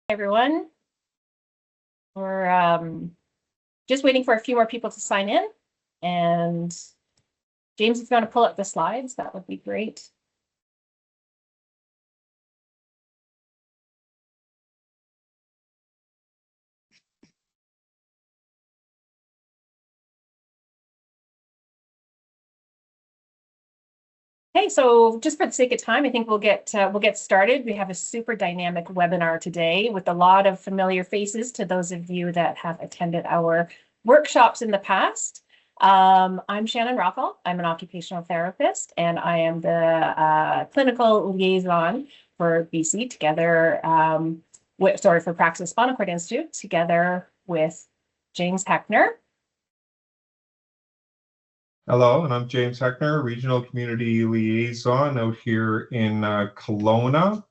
Everyone. We're just waiting for a few more people to sign in. And James, if you want to pull up the slides, that would be great. Okay, so just for the sake of time, I think we'll get started. We have a super dynamic webinar today with a lot of familiar faces to those of you that have attended our workshops in the past. I'm Shannon Rockall. I'm an occupational therapist, and I am the clinical liaison for BC together for Praxis Spinal Cord Institute together with James Heckner. Hello, and I'm James Heckner, Regional Community Liaison out here in Kelowna.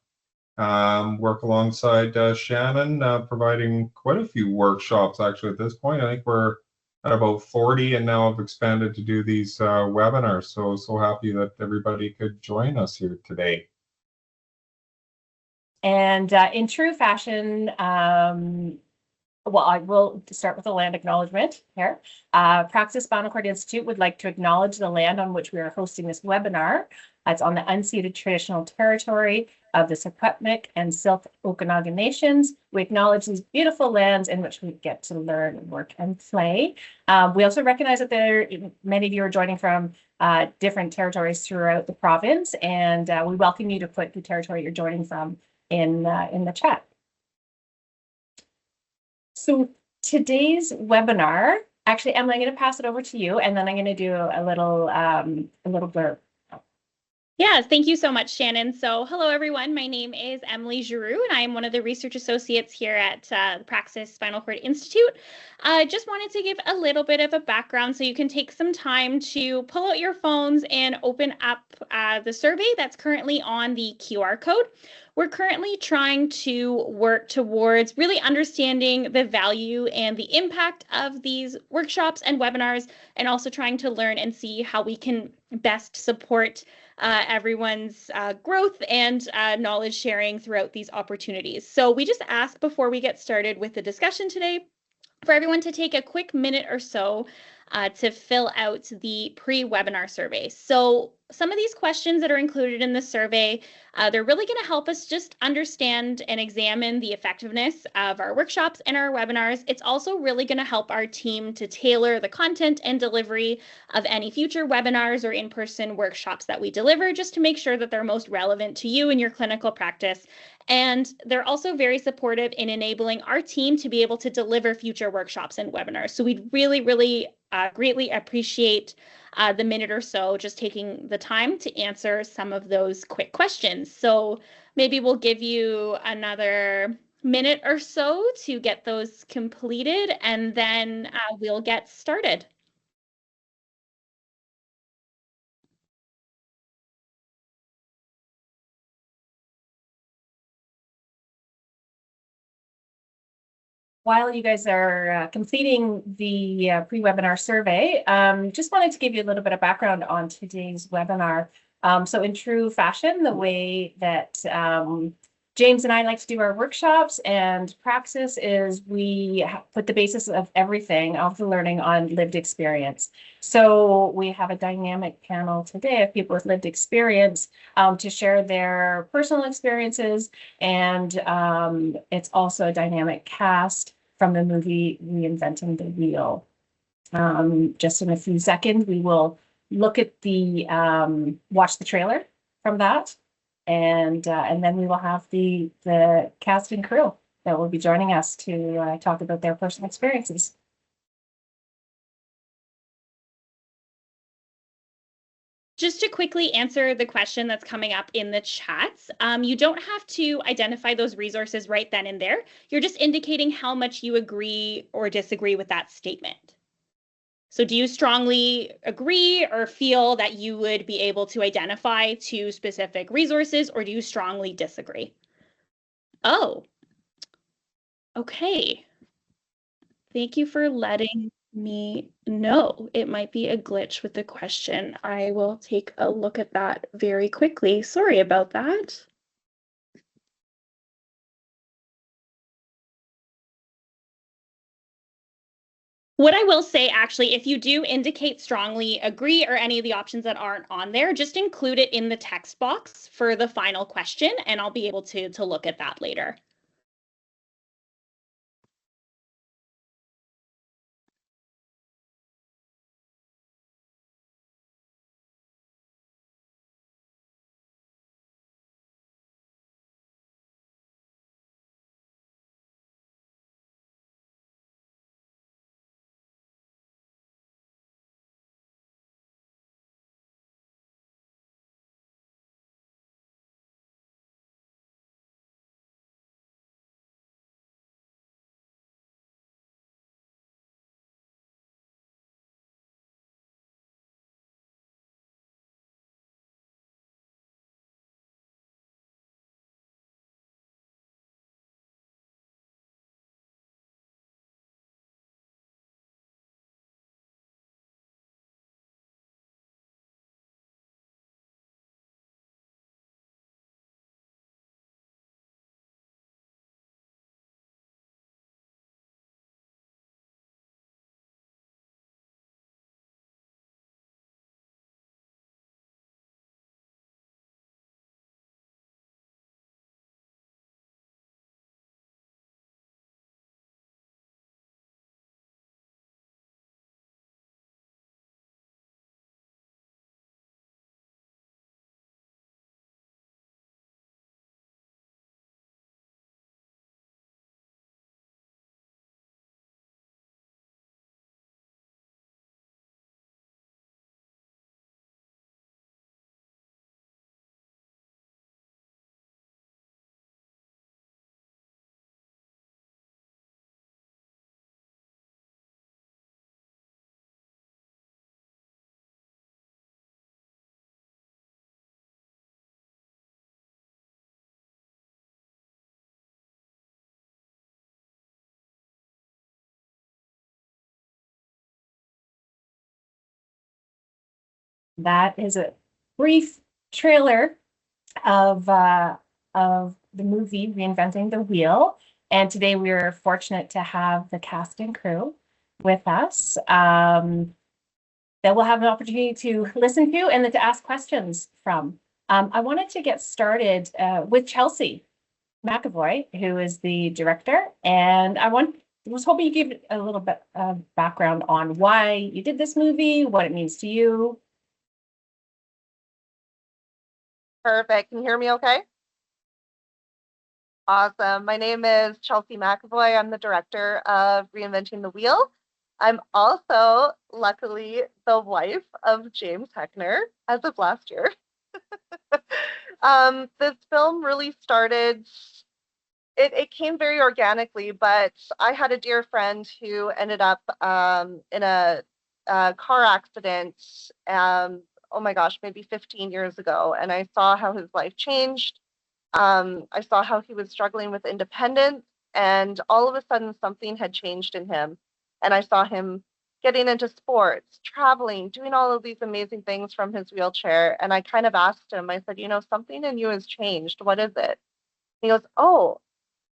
Work alongside Shannon, providing quite a few workshops actually at this point. I think we're at about 40 and now have expanded to do these webinars. So happy that everybody could join us here today. And in true fashion, well, I will start with a land acknowledgement here. Praxis Spinal Cord Institute would like to acknowledge the land on which we are hosting this webinar. It's on the unceded traditional territory of the Secwepemc and Syilx Okanagan Nations. We acknowledge these beautiful lands in which we get to learn, work, and play. We also recognize that many of you are joining from different territories throughout the province, and we welcome you to put the territory you're joining from in the chat. So today's webinar, actually, Emily, I'm going to pass it over to you, and then I'm going to do a little blurb. Yeah, thank you so much, Shannon. So hello, everyone. My name is Emily Giroux, and I am one of the research associates here at the Praxis Spinal Cord Institute. I just wanted to give a little bit of a background so you can take some time to pull out your phones and open up the survey that's currently on the QR code. We're currently trying to work towards really understanding the value and the impact of these workshops and webinars, and also trying to learn and see how we can best support everyone's growth and knowledge sharing throughout these opportunities. So we just ask before we get started with the discussion today for everyone to take a quick minute or so to fill out the pre-webinar survey. So some of these questions that are included in the survey, they're really going to help us just understand and examine the effectiveness of our workshops and our webinars. It's also really going to help our team to tailor the content and delivery of any future webinars or in-person workshops that we deliver, just to make sure that they're most relevant to you in your clinical practice. And they're also very supportive in enabling our team to be able to deliver future workshops and webinars. So we'd really, really greatly appreciate the minute or so just taking the time to answer some of those quick questions. So maybe we'll give you another minute or so to get those completed, and then we'll get started. While you guys are completing the pre-webinar survey, just wanted to give you a little bit of background on today's webinar. So in true fashion, the way that James and I like to do our workshops and Praxis is we put the basis of everything of the learning on lived experience. So we have a dynamic panel today of people with lived experience to share their personal experiences, and it's also a dynamic cast from the movie Reinventing the Wheel. Just in a few seconds, we will look at the watch the trailer from that. And then we will have the cast and crew that will be joining us to talk about their personal experiences. Just to quickly answer the question that's coming up in the chats, you don't have to identify those resources right then and there. You're just indicating how much you agree or disagree with that statement. So do you strongly agree or feel that you would be able to identify two specific resources, or do you strongly disagree? Oh, okay. Thank you for letting me know. It might be a glitch with the question. I will take a look at that very quickly. Sorry about that. What I will say, actually, if you do indicate strongly agree or any of the options that aren't on there, just include it in the text box for the final question, and I'll be able to look at that later. That is a brief trailer of the movie Reinventing the Wheel. And today we are fortunate to have the cast and crew with us that we'll have an opportunity to listen to and then to ask questions from. I wanted to get started with Chelsea McAvoy, who is the director, and was hoping you give a little bit of background on why you did this movie, what it means to you. Perfect. Can you hear me okay? Awesome. My name is Chelsea McAvoy. I'm the director of Reinventing the Wheel. I'm also, luckily, the wife of James Heckner as of last year. This film really started, it came very organically, but I had a dear friend who ended up in a car accident, oh my gosh, maybe 15 years ago. And I saw how his life changed. I saw how he was struggling with independence, and all of a sudden something had changed in him. And I saw him getting into sports, traveling, doing all of these amazing things from his wheelchair. And I kind of asked him, I said, something in you has changed. What is it? He goes, oh,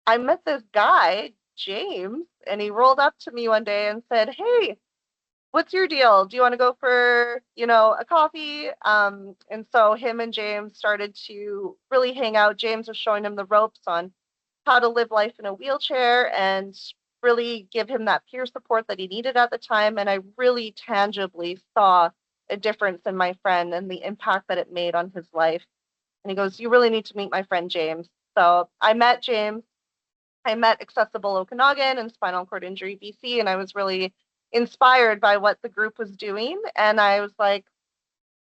I met this guy, James, and he rolled up to me one day and said, hey, what's your deal? Do you want to go for, a coffee? And so him and James started to really hang out. James was showing him the ropes on how to live life in a wheelchair and really give him that peer support that he needed at the time. And I really tangibly saw a difference in my friend and the impact that it made on his life. And he goes, you really need to meet my friend James. So I met James. I met Accessible Okanagan and Spinal Cord Injury BC, and I was really inspired by what the group was doing. And I was like,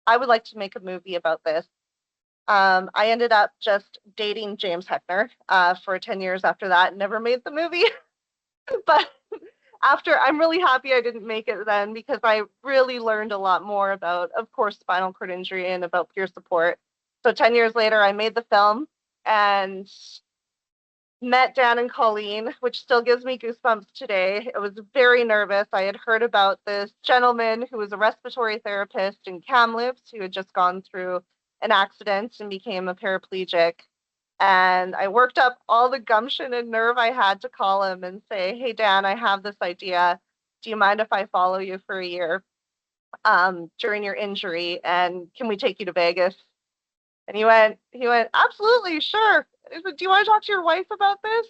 I would like to make a movie about this. I ended up just dating James Heckner for 10 years after that and never made the movie. But I'm really happy I didn't make it then, because I really learned a lot more about, of course, spinal cord injury and about peer support. So 10 years later, I made the film and met Dan and Colleen, which still gives me goosebumps today. I was very nervous. I had heard about this gentleman who was a respiratory therapist in Kamloops who had just gone through an accident and became a paraplegic. And I worked up all the gumption and nerve I had to call him and say, hey, Dan, I have this idea. do you mind if I follow you for a year during your injury, and can we take you to Vegas? And he went, absolutely, sure. I said, do you want to talk to your wife about this?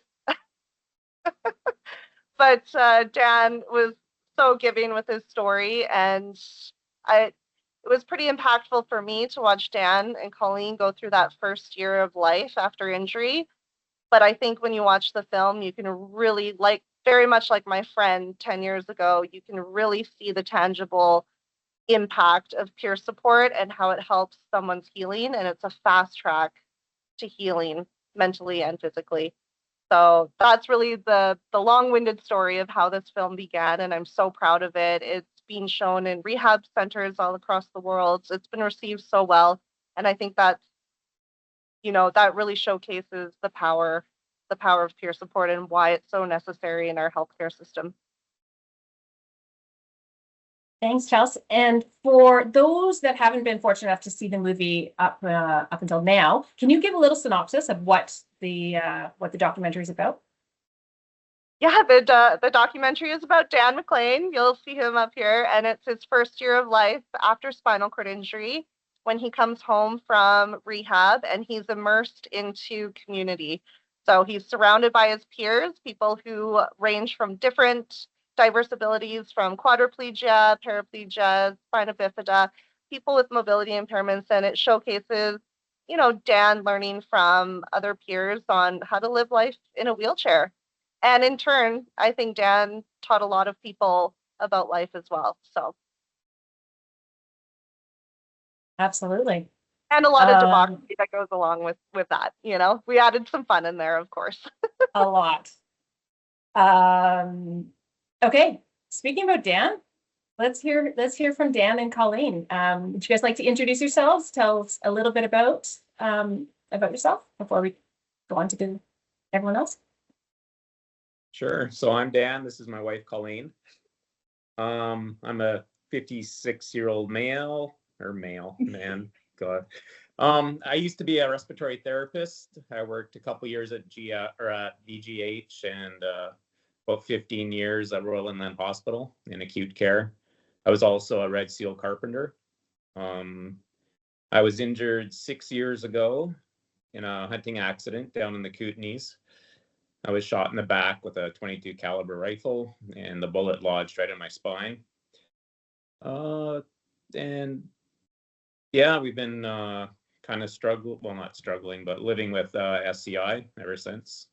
But Dan was so giving with his story, and it was pretty impactful for me to watch Dan and Colleen go through that first year of life after injury. But I think when you watch the film, you can really, like, very much like my friend 10 years ago, you can really see the tangible impact of peer support and how it helps someone's healing. And it's a fast track to healing mentally and physically. So that's really the long-winded story of how this film began, and I'm so proud of it. It's being shown in rehab centers all across the world. It's been received so well, and I think that's, that really showcases the power of peer support and why it's so necessary in our healthcare system. Thanks, Chelsea. And for those that haven't been fortunate enough to see the movie up until now, can you give a little synopsis of what the documentary is about? Yeah, the documentary is about Dan McLean. You'll see him up here, and it's his first year of life after spinal cord injury, when he comes home from rehab and he's immersed into community. So he's surrounded by his peers, people who range from different diverse abilities, from quadriplegia, paraplegia, spina bifida, people with mobility impairments, and it showcases, Dan learning from other peers on how to live life in a wheelchair. And in turn, I think Dan taught a lot of people about life as well. So. Absolutely. And a lot of democracy that goes along with that. We added some fun in there, of course. A lot. Okay. Speaking about Dan, let's hear from Dan and Colleen. Would you guys like to introduce yourselves? Tell us a little bit about yourself before we go on to everyone else. Sure. So I'm Dan. This is my wife, Colleen. I'm a 56-year-old man. God. I used to be a respiratory therapist. I worked a couple years at VGH and about 15 years at Royal Inland Hospital in acute care. I was also a Red Seal carpenter. I was injured 6 years ago in a hunting accident down in the Kootenays. I was shot in the back with a .22 caliber rifle, and the bullet lodged right in my spine. And yeah, we've been kind of not struggling, but living with SCI ever since.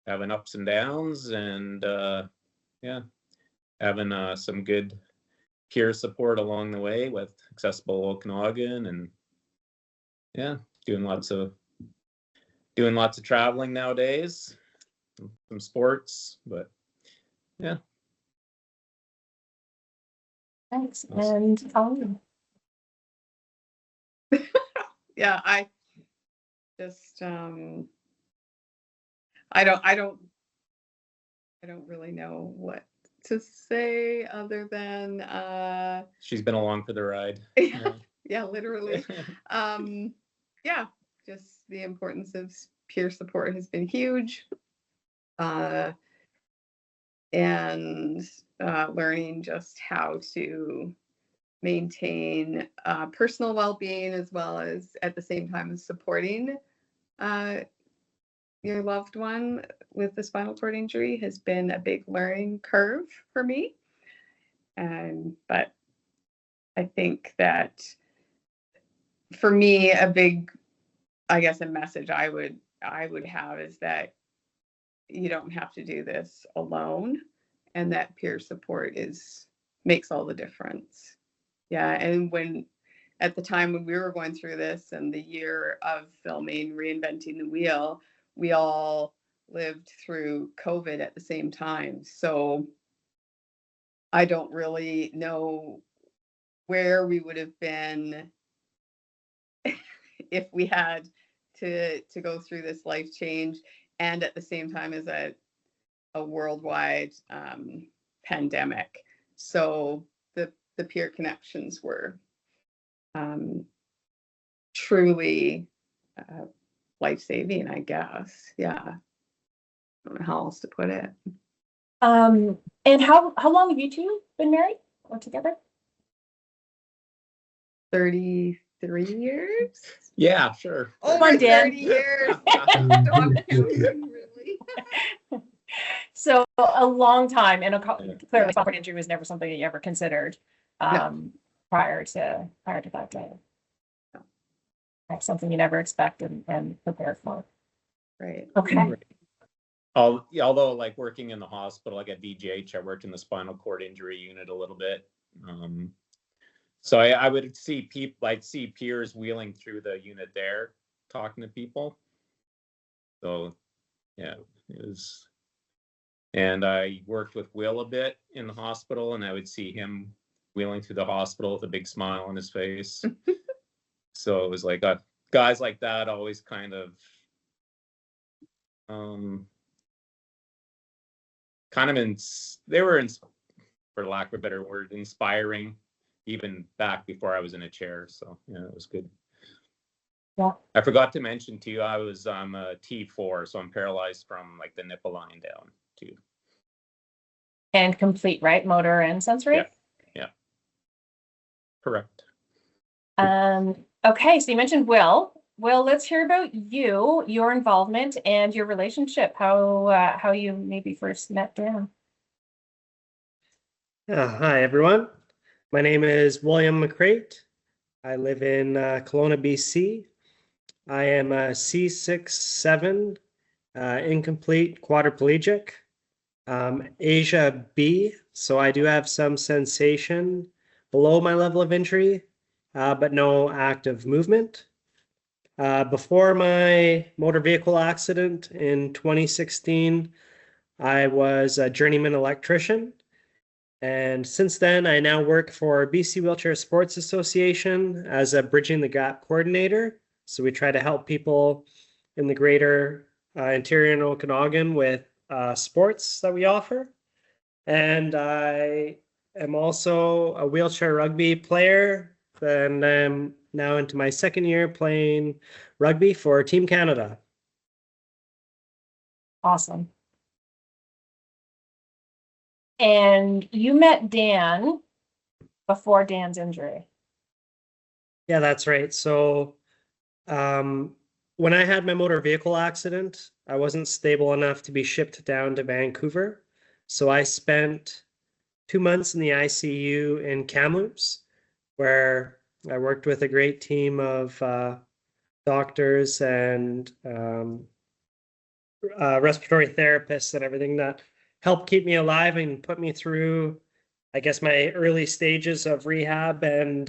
Having ups and downs, and having some good peer support along the way with Accessible Okanagan, and doing lots of traveling nowadays. Some sports, but yeah. Thanks. And Colleen. Yeah, I just I don't really know what to say other than she's been along for the ride. Yeah, literally. Yeah, just the importance of peer support has been huge. And learning just how to maintain personal well-being, as well as at the same time as supporting your loved one with the spinal cord injury has been a big learning curve for me. But I think that for me, a message I would have is that you don't have to do this alone, and that peer support makes all the difference. Yeah, and at the time when we were going through this and the year of filming Reinventing the Wheel, we all lived through COVID at the same time. So I don't really know where we would have been if we had to go through this life change, and at the same time as a worldwide pandemic. So the peer connections were truly life-saving, I guess. Yeah. I don't know how else to put it. And how long have you two been married or together? 33 years? Yeah, sure. Come on, Dan. 30 years. Stop counting, really. So a long time, and Yeah. clearly spinal cord injury was never something that you ever considered prior to that day. That's something you never expect and prepare for. Right. Okay. Although like working in the hospital, like at VGH, I worked in the spinal cord injury unit a little bit. So I would see people, I'd see peers wheeling through the unit there, talking to people. So yeah, it was. And I worked with Will a bit in the hospital, and I would see him wheeling through the hospital with a big smile on his face. So it was like guys like that always kind of they were for lack of a better word, inspiring, even back before I was in a chair. So yeah, it was good. Yeah. I forgot to mention to you, I'm a T4, so I'm paralyzed from like the nipple line down too. And complete, right? Motor and sensory? Yeah. Correct. Okay, so you mentioned Will. Will, let's hear about you, your involvement and your relationship, how you maybe first met Dan. Hi, everyone. My name is William McCrate. I live in Kelowna, BC. I am a C6-7 incomplete quadriplegic, Asia B, so I do have some sensation below my level of injury, but no active movement. Before my motor vehicle accident in 2016, I was a journeyman electrician. And since then, I now work for BC Wheelchair Sports Association as a Bridging the Gap coordinator. So we try to help people in the greater interior and Okanagan with sports that we offer. And I am also a wheelchair rugby player, and I'm now into my second year playing rugby for Team Canada. Awesome. And you met Dan before Dan's injury. Yeah, that's right. So when I had my motor vehicle accident, I wasn't stable enough to be shipped down to Vancouver. So I spent 2 months in the ICU in Kamloops, where I worked with a great team of doctors and respiratory therapists and everything that helped keep me alive and put me through, I guess, my early stages of rehab and,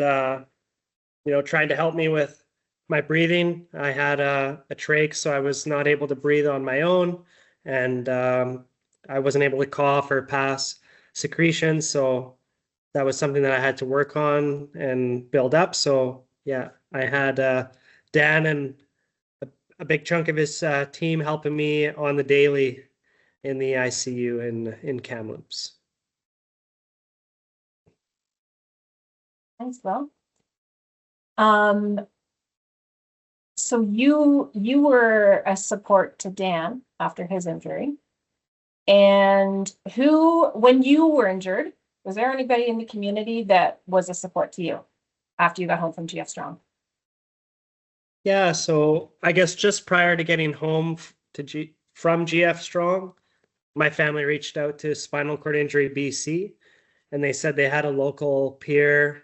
trying to help me with my breathing. I had a trach, so I was not able to breathe on my own, and I wasn't able to cough or pass secretions. So that was something that I had to work on and build up. So yeah, I had Dan and a big chunk of his team helping me on the daily in the ICU in Kamloops. Thanks, Will. So you were a support to Dan after his injury. And when you were injured, was there anybody in the community that was a support to you after you got home from GF Strong? Yeah, so I guess just prior to getting home from GF Strong, my family reached out to Spinal Cord Injury BC, and they said they had a local peer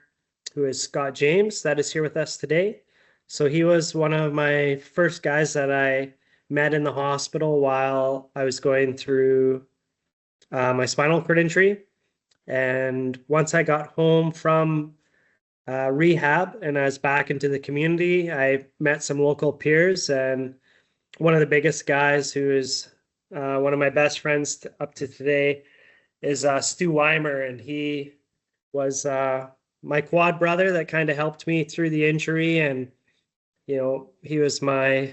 who is Scott James that is here with us today. So he was one of my first guys that I met in the hospital while I was going through my spinal cord injury. And once I got home from rehab and I was back into the community, I met some local peers, and one of the biggest guys who is one of my best friends up to today is Stu Weimer, and he was my quad brother that kind of helped me through the injury, and he was my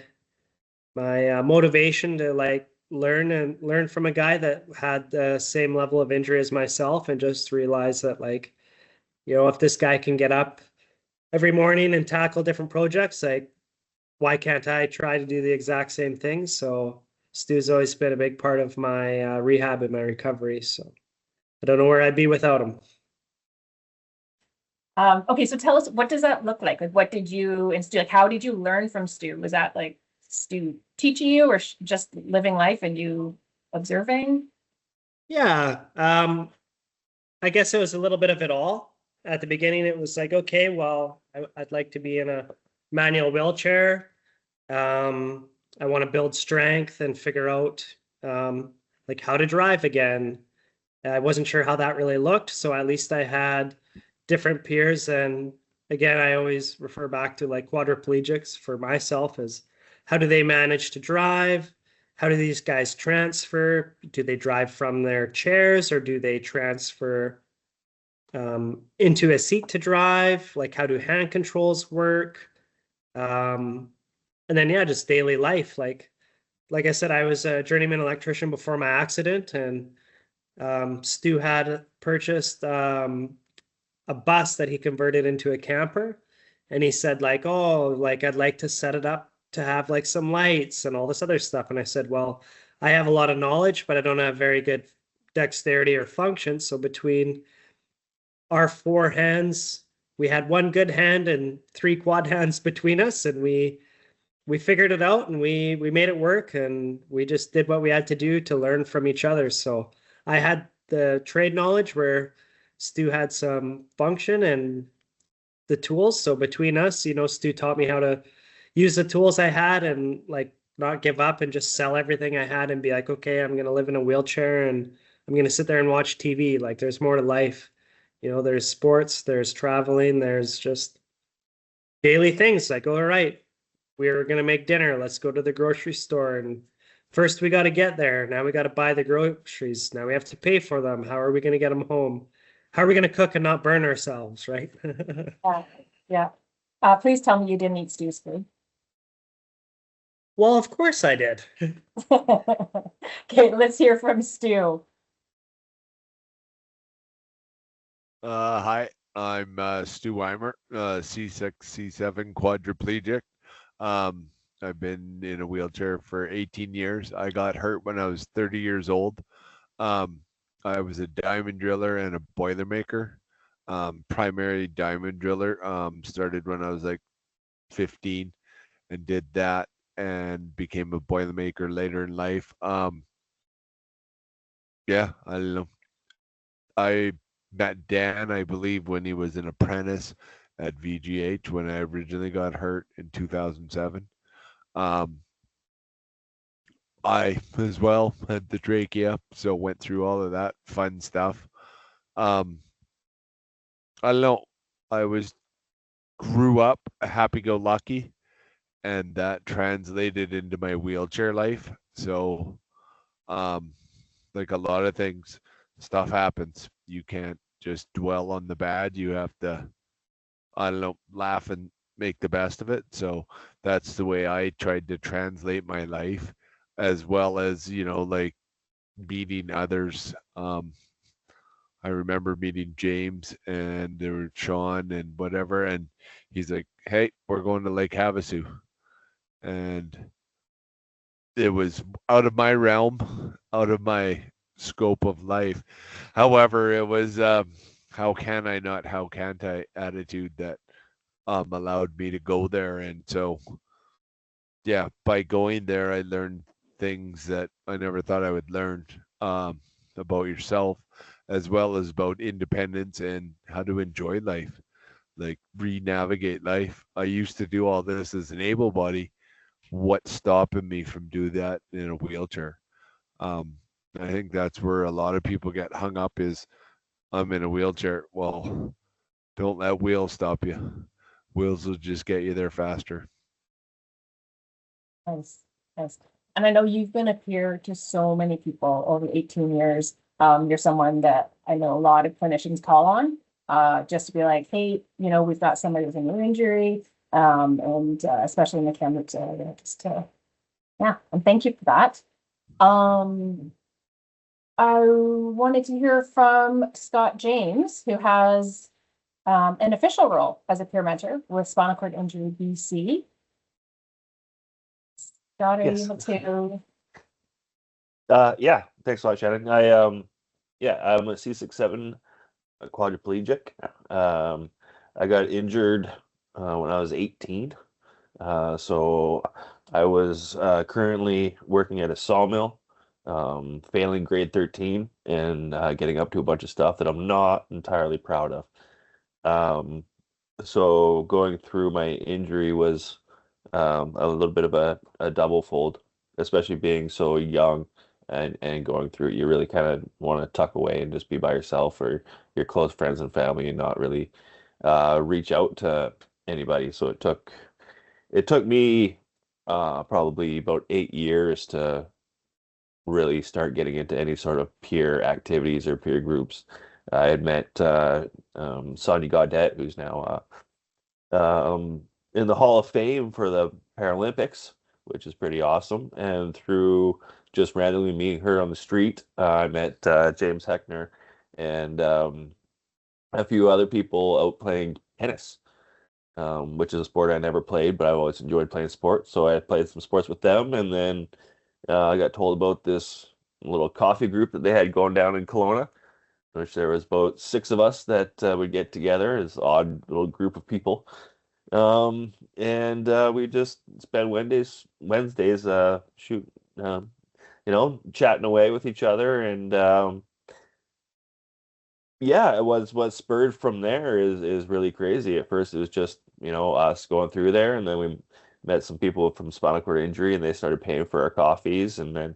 motivation to like learn from a guy that had the same level of injury as myself, and just realize that like, if this guy can get up every morning and tackle different projects, like why can't I try to do the exact same thing? So Stu's always been a big part of my rehab and my recovery. So I don't know where I'd be without him. Okay, so tell us, what does that look like? Like, what did you, and Stu, like, how did you learn from Stu? Was that like Stu teaching you, or just living life and you observing? Yeah, I guess it was a little bit of it all. At the beginning, it was like, okay, well, I'd like to be in a manual wheelchair. I want to build strength and figure out like how to drive again. I wasn't sure how that really looked, so at least I had different peers. And again, I always refer back to like quadriplegics for myself as how do they manage to drive? How do these guys transfer? Do they drive from their chairs or do they transfer into a seat to drive? Like how do hand controls work? And then yeah, just daily life. Like I said, I was a journeyman electrician before my accident, and Stu had purchased a bus that he converted into a camper, and he said like, oh, like I'd like to set it up to have like some lights and all this other stuff. And I said, well, I have a lot of knowledge, but I don't have very good dexterity or function. So between our 4 hands, we had 1 good hand and 3 quad hands between us, and we figured it out, and we made it work, and we just did what we had to do to learn from each other. So I had the trade knowledge where Stu had some function and the tools. So between us, you know, Stu taught me how to use the tools I had and like not give up and just sell everything I had and be like, okay, I'm going to live in a wheelchair and I'm going to sit there and watch TV. Like there's more to life. You know, there's sports, there's traveling, there's just daily things like, all right, we're going to make dinner. Let's go to the grocery store. And first we got to get there. Now we got to buy the groceries. Now we have to pay for them. How are we going to get them home? How are we going to cook and not burn ourselves, right? Yeah. Please tell me you didn't eat Stu's food. Well, of course I did. Okay, let's hear from Stu. Hi, I'm Stu Weimer, C6, C7 quadriplegic. I've been in a wheelchair for 18 years. I got hurt when I was 30 years old. I was a diamond driller and a boilermaker. Primary diamond driller. Started when I was like 15 and did that and became a boilermaker later in life. Yeah, I don't know. I met Dan, I believe, when he was an apprentice at VGH when I originally got hurt in 2007. I as well had the trachea, so went through all of that fun stuff. I don't know. I grew up happy-go-lucky, and that translated into my wheelchair life. So, like a lot of things, stuff happens. You can't just dwell on the bad. You have to, I don't know, laugh and make the best of it. So that's the way I tried to translate my life, as well as, you know, like meeting others. I remember meeting James and there were Sean and whatever, and he's like, hey, we're going to Lake Havasu. And it was out of my realm, out of my scope of life. However, it was how can I not, how can't I attitude that allowed me to go there. And so yeah, by going there I learned things that I never thought I would learn about yourself, as well as about independence and how to enjoy life, like re-navigate life. I used to do all this as an able body. What's stopping me from doing that in a wheelchair? I think that's where a lot of people get hung up is, I'm in a wheelchair. Well, don't let wheels stop you. Wheels will just get you there faster. Nice. And I know you've been a peer to so many people over 18 years. You're someone that I know a lot of clinicians call on, just to be like, hey, you know, we've got somebody with a new injury, and especially in the Kamloops area, just to, yeah, and thank you for that. I wanted to hear from Scott James, who has an official role as a peer mentor with Spinal Cord Injury BC. Scott, are you Yes. able to Yeah, thanks a lot, Shannon. Yeah, I'm a C6-7 quadriplegic. I got injured when I was 18. So I was currently working at a sawmill, failing grade 13 and getting up to a bunch of stuff that I'm not entirely proud of. So going through my injury was a little bit of a double fold, especially being so young and going through it. You really kind of want to tuck away and just be by yourself or your close friends and family and not really reach out to anybody. So it took me probably about 8 years to really start getting into any sort of peer activities or peer groups. I had met Sonia Gaudet, who's now in the Hall of Fame for the Paralympics, which is pretty awesome. And through just randomly meeting her on the street, I met James Heckner and a few other people out playing tennis, which is a sport I never played, but I've always enjoyed playing sports. So I played some sports with them, and then I got told about this little coffee group that they had going down in Kelowna, which there was about 6 of us that would get together, this odd little group of people. And we just spend Wednesdays chatting away with each other. And yeah, it was what spurred from there is really crazy. At first, it was just, us going through there, and then we met some people from spinal cord injury, and they started paying for our coffees, and then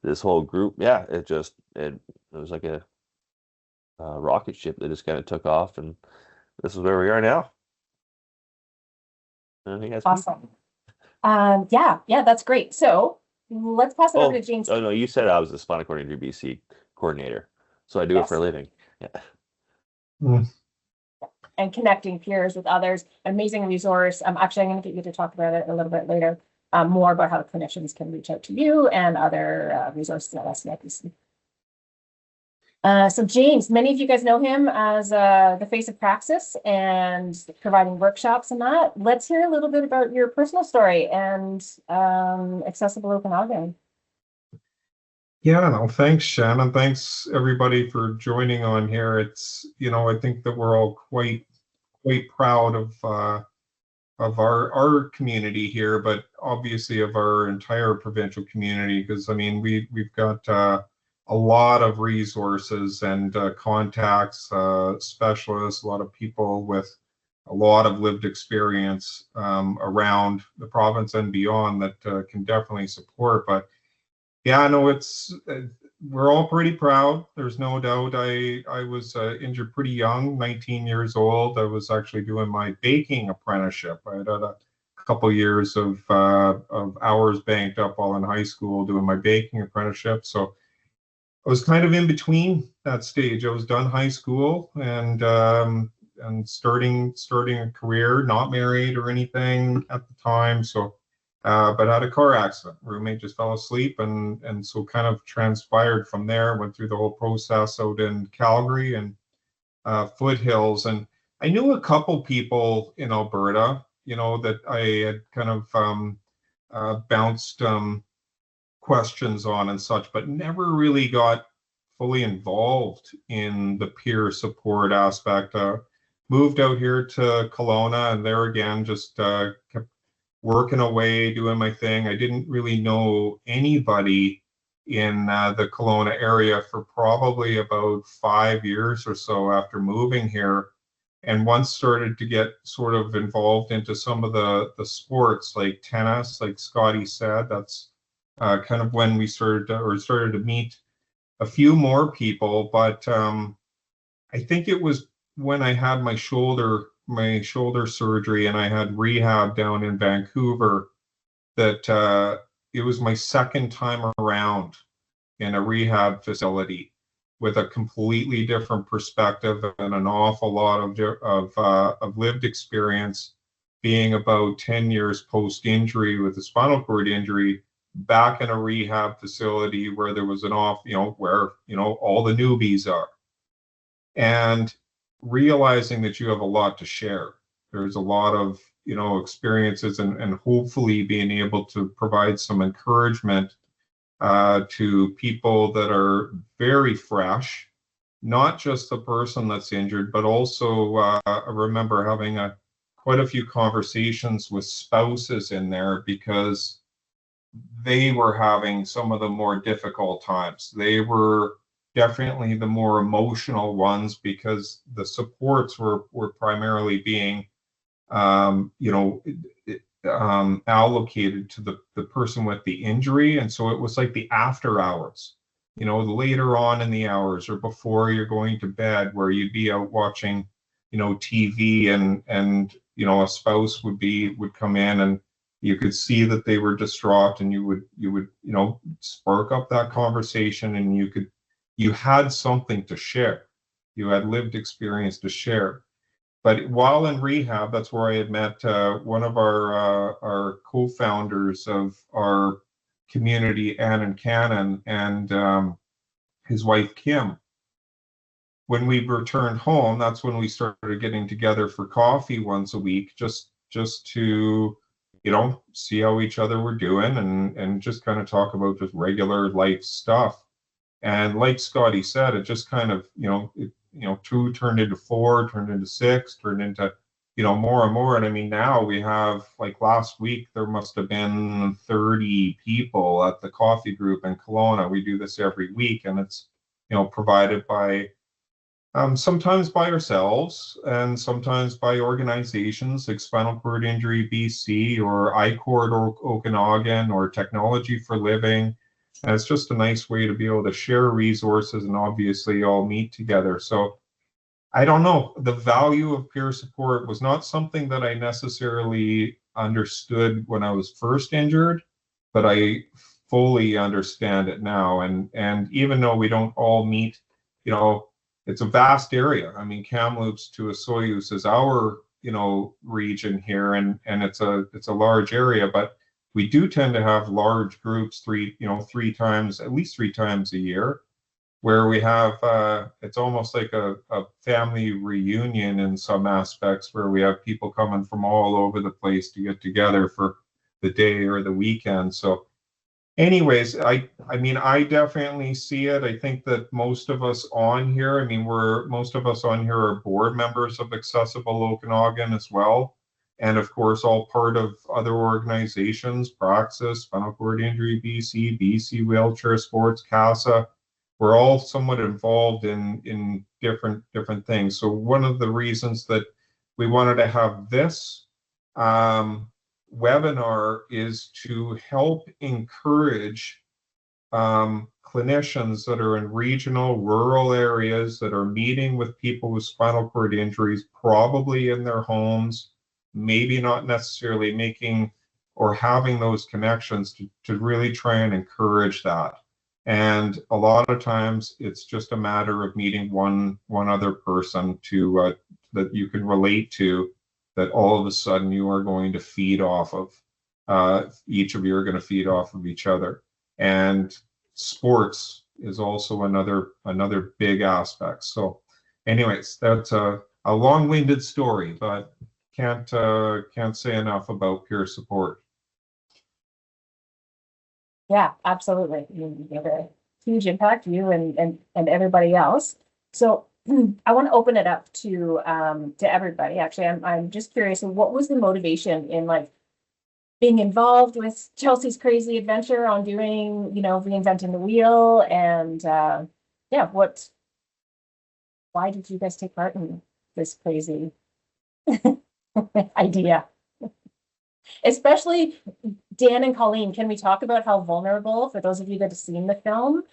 this whole group, yeah, it was like a rocket ship that just kind of took off, and this is where we are now. I think that's Awesome. Yeah, that's great. So let's pass it over to James. Oh no, you said I was the spinal cord injury BC coordinator, so I do it for a living. Yeah. And connecting peers with others, amazing resource. Actually, I'm going to get you to talk about it a little bit later, more about how clinicians can reach out to you and other resources at SCIPC. So James, many of you guys know him as the face of Praxis and providing workshops and that. Let's hear a little bit about your personal story and Accessible Okanagan. Yeah, no, thanks, Shannon. Thanks everybody for joining on here. It's, I think that we're all quite proud of our community here, but obviously of our entire provincial community, because I mean we've got a lot of resources and contacts, specialists, a lot of people with a lot of lived experience around the province and beyond that can definitely support. But yeah, no, we're all pretty proud. There's no doubt. I was injured pretty young, 19 years old. I was actually doing my baking apprenticeship. I had a couple years of hours banked up while in high school doing my baking apprenticeship. So I was kind of in between that stage. I was done high school and starting a career, not married or anything at the time. So but had a car accident. Roommate just fell asleep, and so kind of transpired from there. Went through the whole process out in Calgary and Foothills, and I knew a couple people in Alberta, that I had kind of bounced questions on and such, but never really got fully involved in the peer support aspect. Moved out here to Kelowna, and there again just kept working away, doing my thing. I didn't really know anybody in the Kelowna area for probably about 5 years or so after moving here. And once started to get sort of involved into some of the sports like tennis, like Scotty said, that's kind of when we started to meet a few more people. But I think it was when I had my shoulder surgery and I had rehab down in Vancouver that it was my second time around in a rehab facility with a completely different perspective and an awful lot of lived experience, being about 10 years post-injury with a spinal cord injury, back in a rehab facility where there was where all the newbies are, and realizing that you have a lot to share. There's a lot of experiences, and hopefully being able to provide some encouragement to people that are very fresh, not just the person that's injured, but also I remember having quite a few conversations with spouses in there because they were having some of the more difficult times. They were definitely the more emotional ones because the supports were primarily being, allocated to the person with the injury. And so it was like the after hours, later on in the hours or before you're going to bed, where you'd be out watching, TV and a spouse would come in and you could see that they were distraught, and you would spark up that conversation, and you had something to share. You had lived experience to share. But while in rehab, that's where I had met one of our co-founders of our community, Ann Cannon, and his wife Kim. When we returned home, that's when we started getting together for coffee once a week, just to see how each other were doing and just kind of talk about just regular life stuff. And like Scotty said, it just kind of, two turned into four, turned into six, turned into, more and more. And I mean, now we have, like last week, there must have been 30 people at the coffee group in Kelowna. We do this every week, and it's, provided by sometimes by ourselves and sometimes by organizations like Spinal Cord Injury BC or I-Cord Okanagan or Technology for Living. And it's just a nice way to be able to share resources and obviously all meet together. So I don't know, the value of peer support was not something that I necessarily understood when I was first injured, but I fully understand it now. And even though we don't all meet, it's a vast area. I mean, Kamloops to Osoyoos is our, region here, and it's a large area, but we do tend to have large groups at least three times a year, where we have, it's almost like a family reunion in some aspects, where we have people coming from all over the place to get together for the day or the weekend. So anyways, I mean, I definitely see it. I think that most of us on here, are board members of Accessible Okanagan as well. And of course, all part of other organizations, Praxis, Spinal Cord Injury BC, BC Wheelchair Sports, CASA. We're all somewhat involved in different things. So one of the reasons that we wanted to have this webinar is to help encourage clinicians that are in regional, rural areas that are meeting with people with spinal cord injuries, probably in their homes, maybe not necessarily making or having those connections to really try and encourage that. And a lot of times it's just a matter of meeting one other person to that you can relate to, that all of a sudden you are going to feed off of. Each of you are going to feed off of each other. And sports is also another big aspect. So anyways, that's a long-winded story, but can't say enough about peer support. Yeah, absolutely. You have a huge impact, you and everybody else. So I want to open it up to everybody. Actually, I'm just curious, what was the motivation in like being involved with Chelsea's crazy adventure on doing, reinventing the wheel, and why did you guys take part in this crazy idea? Especially Dan and Colleen, can we talk about how vulnerable, for those of you that have seen the film,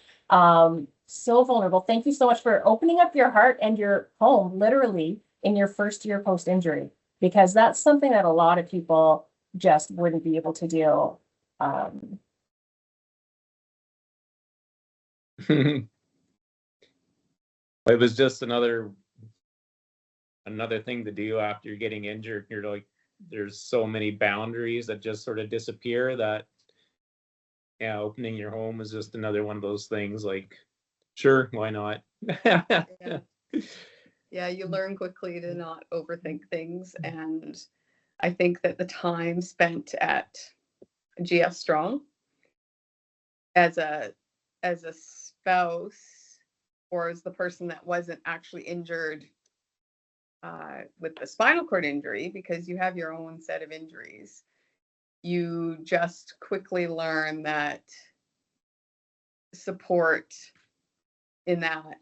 so vulnerable. Thank you so much for opening up your heart and your home, literally, in your first year post-injury, because that's something that a lot of people just wouldn't be able to do. It was just another thing to do after you're getting injured. You're like, there's so many boundaries that just sort of disappear that, yeah, opening your home is just another one of those things. Like, sure, why not? Yeah, you learn quickly to not overthink things. And I think that the time spent at GF Strong as a spouse, or as the person that wasn't actually injured with the spinal cord injury, because you have your own set of injuries, you just quickly learn that support in that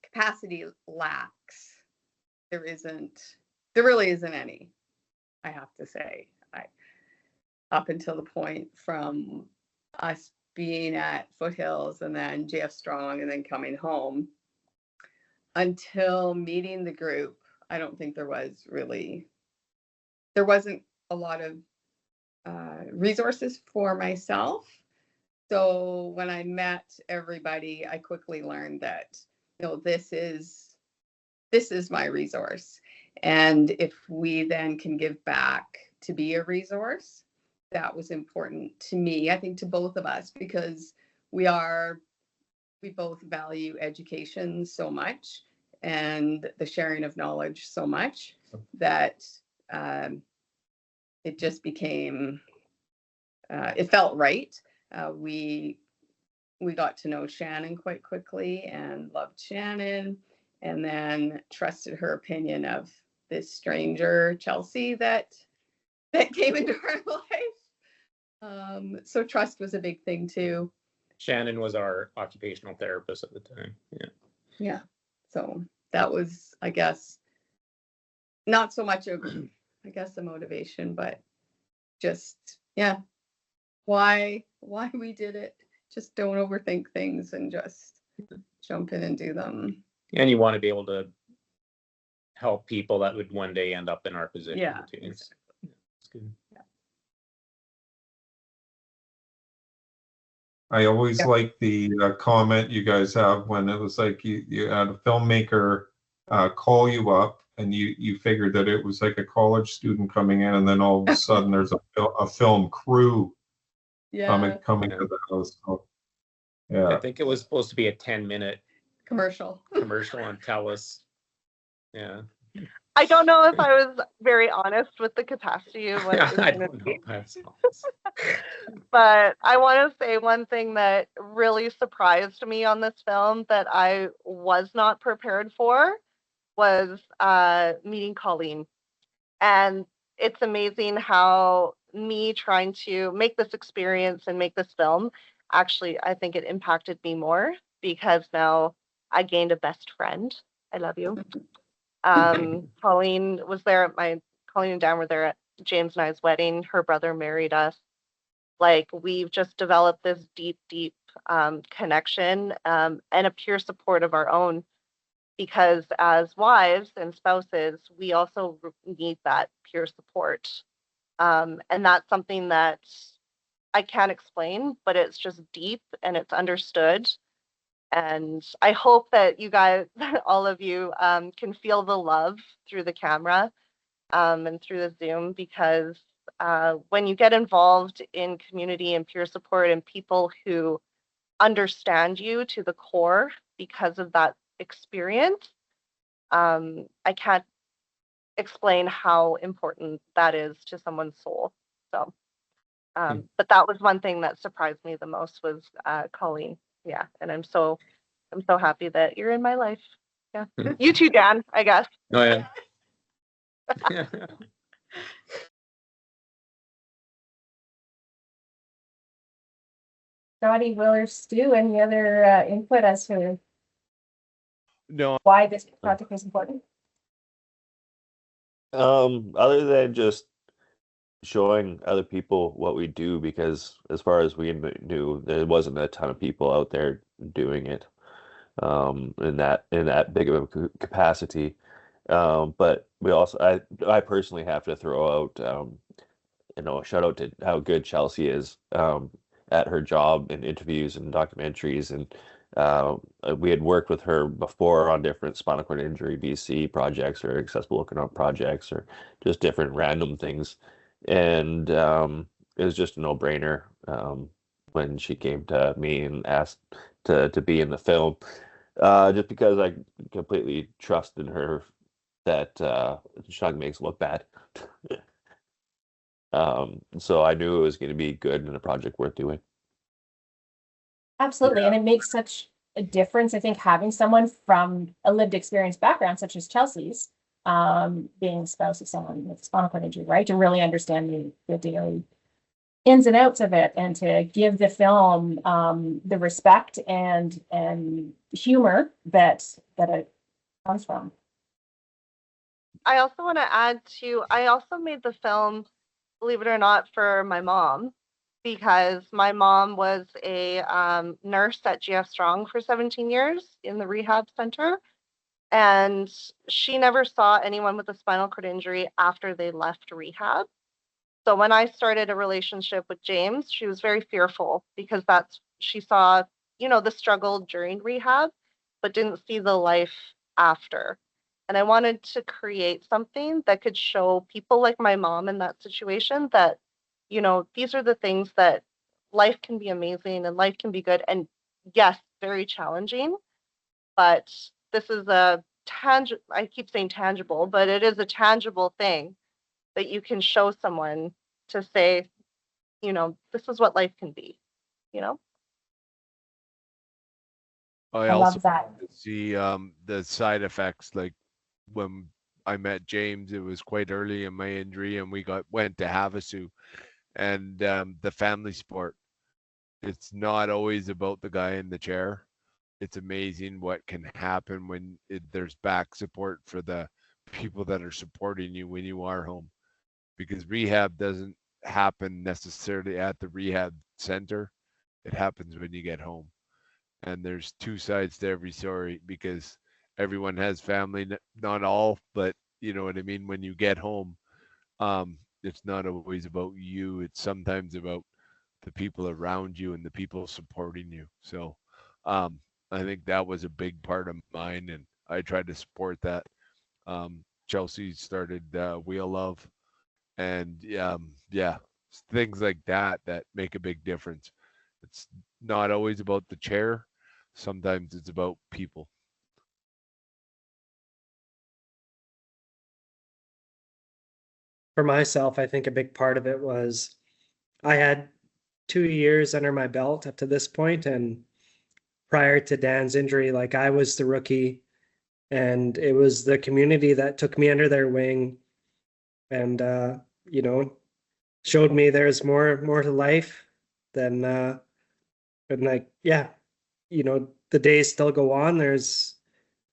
capacity lacks. There really isn't any, I have to say. Up until the point from us being at Foothills and then JF Strong and then coming home, until meeting the group, I don't think there wasn't a lot of resources for myself. So when I met everybody, I quickly learned that, this is my resource. And if we then can give back to be a resource, that was important to me, I think to both of us, because we both value education so much and the sharing of knowledge so much that it just became, it felt right. We got to know Shannon quite quickly and loved Shannon, and then trusted her opinion of this stranger, Chelsea, that came into our life. So trust was a big thing too. Shannon was our occupational therapist at the time. Yeah. So that was, I guess, not so much of, I guess, the motivation, but just, why we did it. Just don't overthink things and just jump in and do them. And you want to be able to help people that would one day end up in our position. Yeah, too. It's good. I always like the comment you guys have when it was like you had a filmmaker call you up and you figured that it was like a college student coming in, and then all of a sudden there's a film crew coming to the house. So, I think it was supposed to be a 10-minute commercial on TELUS. Yeah. I don't know if I was very honest with the capacity of what it was I going to don't know be. if that's honest. But I want to say one thing that really surprised me on this film that I was not prepared for was meeting Colleen. And it's amazing how me trying to make this experience and make this film, actually, I think it impacted me more, because now I gained a best friend. I love you. Colleen and Dan were there at James and I's wedding. Her brother married us. Like, we've just developed this deep connection and a pure support of our own, because as wives and spouses, we also need that pure support. And that's something that I can't explain, but it's just deep and it's understood. And I hope that you guys, all of you, can feel the love through the camera and through the Zoom, because when you get involved in community and peer support and people who understand you to the core because of that experience, I can't explain how important that is to someone's soul. So, but that was one thing that surprised me the most was Colleen. Yeah, and I'm so happy that you're in my life. Yeah, you too, Dan, I guess. Oh yeah. Dottie, Will, or Stu, any other input as to No, why this project is important? Other than just showing other people what we do, because as far as we knew, there wasn't a ton of people out there doing it in that big of a capacity. But we also, I personally have to throw out, a shout out to how good Chelsea is at her job in interviews and documentaries. And we had worked with her before on different spinal cord injury BC projects or accessible economic projects or just different random things. And it was just a no-brainer when she came to me and asked to be in the film, just because I completely trust in her that she's not gonna make us look bad. So I knew it was going to be good and a project worth doing. Absolutely. And it makes such a difference, I think, having someone from a lived experience background, such as Chelsea's, being a spouse of someone with spinal cord injury, right? To really understand the daily ins and outs of it, and to give the film the respect and humor that it comes from. I also want to add to, I also made the film, believe it or not, for my mom, because my mom was a nurse at GF Strong for 17 years in the rehab center. And she never saw anyone with a spinal cord injury after they left rehab. So when I started a relationship with James, she was very fearful because she saw, the struggle during rehab, but didn't see the life after. And I wanted to create something that could show people like my mom in that situation that, these are the things that life can be amazing and life can be good. And yes, very challenging, but this is a tangible, I keep saying tangible, but it is a tangible thing that you can show someone to say, this is what life can be, I I also love that. see the side effects. Like when I met James, it was quite early in my injury, and we went to Havasu, and the family sport. It's not always about the guy in the chair. It's amazing what can happen when there's back support for the people that are supporting you when you are home, because rehab doesn't happen necessarily at the rehab center. It happens when you get home. And there's two sides to every story, because everyone has family, not all, but you know what I mean. When you get home, it's not always about you. It's sometimes about the people around you and the people supporting you. So I think that was a big part of mine, and I tried to support that. Chelsea started Wheel Love, and yeah, things like that make a big difference. It's not always about the chair. Sometimes it's about people. For myself, I think a big part of it was I had 2 years under my belt up to this point, and prior to Dan's injury, like I was the rookie, and it was the community that took me under their wing, and showed me there's more to life than and like the days still go on. There's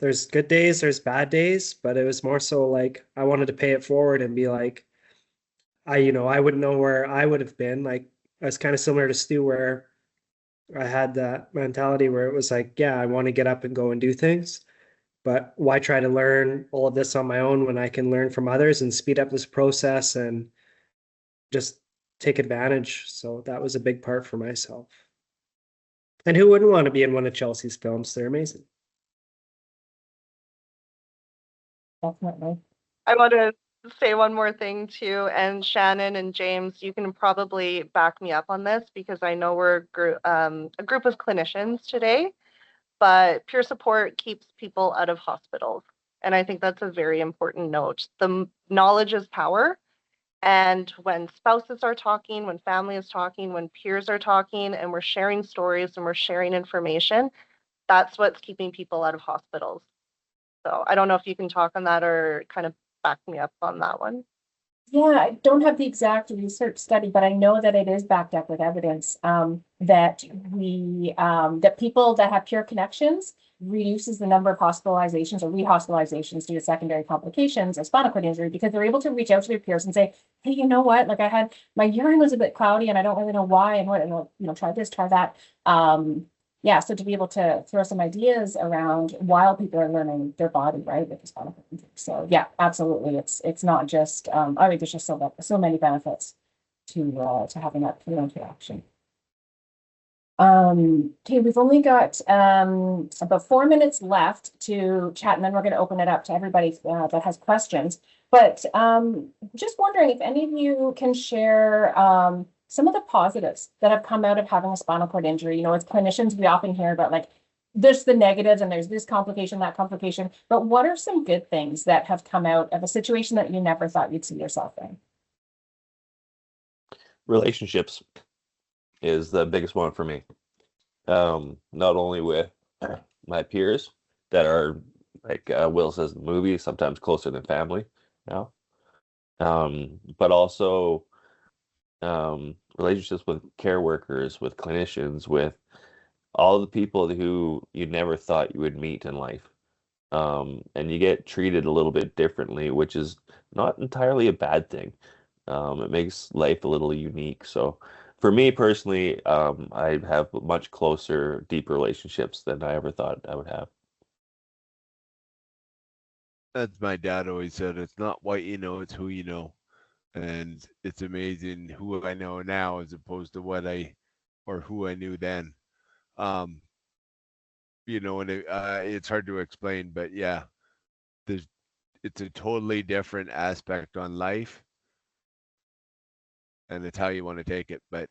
good days, there's bad days, but it was more so like I wanted to pay it forward and be like, I wouldn't know where I would have been. Like I was kind of similar to Stu, where I had that mentality where it was like, yeah, I want to get up and go and do things, but why try to learn all of this on my own when I can learn from others and speed up this process and just take advantage. So that was a big part for myself. And who wouldn't want to be in one of Chelsea's films? They're amazing. Definitely. I want to say one more thing too, and Shannon and James, you can probably back me up on this because I know we're a group of clinicians today, but peer support keeps people out of hospitals. And I think that's a very important note. The knowledge is power. And when spouses are talking, when family is talking, when peers are talking, and we're sharing stories and we're sharing information, that's what's keeping people out of hospitals. So I don't know if you can talk on that or kind of back me up on that one. Yeah, I don't have the exact research study, but I know that it is backed up with evidence that people that have peer connections reduces the number of hospitalizations or rehospitalizations due to secondary complications of spinal cord injury, because they're able to reach out to their peers and say, hey, you know what? Like my urine was a bit cloudy and I don't really know why, and try this, try that. Yeah, so to be able to throw some ideas around while people are learning their body, right, with the spinal cord injury. So yeah, absolutely. It's not just I think there's just so many benefits to having that peer interaction. Okay, we've only got about 4 minutes left to chat, and then we're going to open it up to everybody that has questions. But just wondering if any of you can share some of the positives that have come out of having a spinal cord injury. As clinicians, we often hear about like there's the negatives and there's this complication, that complication. But what are some good things that have come out of a situation that you never thought you'd see yourself in? Relationships is the biggest one for me. not only with my peers that are, like Will says in the movie, sometimes closer than family now, but also relationships with care workers, with clinicians, with all the people who you never thought you would meet in life. And you get treated a little bit differently, which is not entirely a bad thing. It makes life a little unique. So for me personally, I have much closer, deep relationships than I ever thought I would have. As my dad always said, it's not what you know, it's who you know. And it's amazing who I know now as opposed to who I knew then. And it's hard to explain, but yeah, it's a totally different aspect on life, and it's how you want to take it. But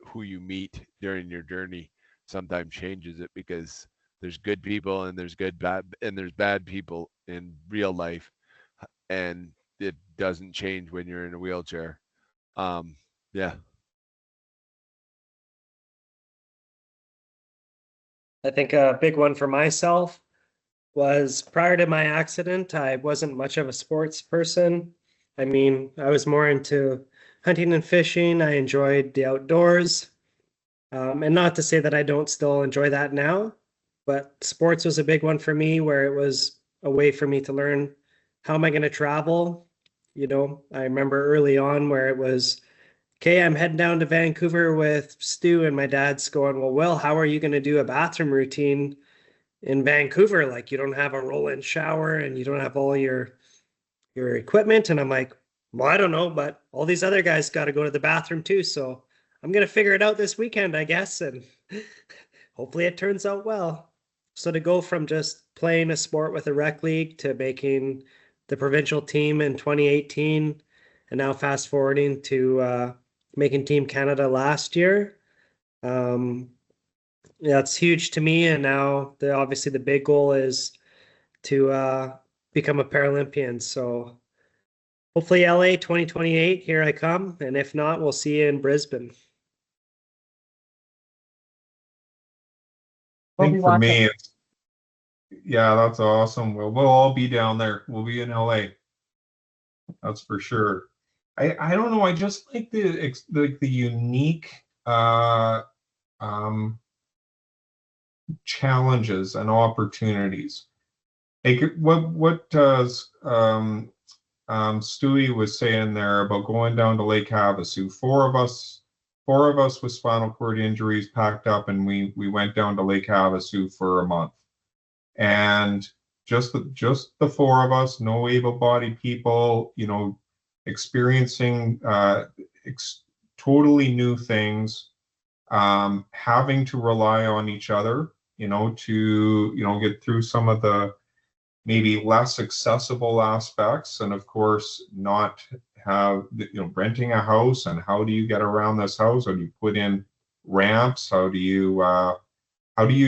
who you meet during your journey sometimes changes it, because there's good people and there's bad people in real life, and it doesn't change when you're in a wheelchair. Yeah. I think a big one for myself was prior to my accident, I wasn't much of a sports person. I mean, I was more into hunting and fishing. I enjoyed the outdoors. And not to say that I don't still enjoy that now, but sports was a big one for me, where it was a way for me to learn, how am I going to travel? I remember early on where it was, okay, I'm heading down to Vancouver with Stu, and my dad's going, well, Will, how are you going to do a bathroom routine in Vancouver? Like, you don't have a roll-in shower and you don't have all your equipment. And I'm like, well, I don't know, but all these other guys got to go to the bathroom too. So I'm going to figure it out this weekend, I guess. And hopefully it turns out well. So to go from just playing a sport with a rec league to making the provincial team in 2018, and now fast forwarding to making Team Canada last year, it's huge to me. And now obviously the big goal is to become a Paralympian. So hopefully LA 2028, here I come. And if not, we'll see you in Brisbane. I think for me, yeah, that's awesome. We'll all be down there. We'll be in LA. That's for sure. I don't know. I just like the unique challenges and opportunities. Like what Stewie was saying there about going down to Lake Havasu. Four of us with spinal cord injuries packed up, and we went down to Lake Havasu for a month. And just the four of us, no able-bodied people, experiencing totally new things, having to rely on each other, to get through some of the maybe less accessible aspects, and of course not have renting a house, and how do you get around this house? How do you put in ramps? How do you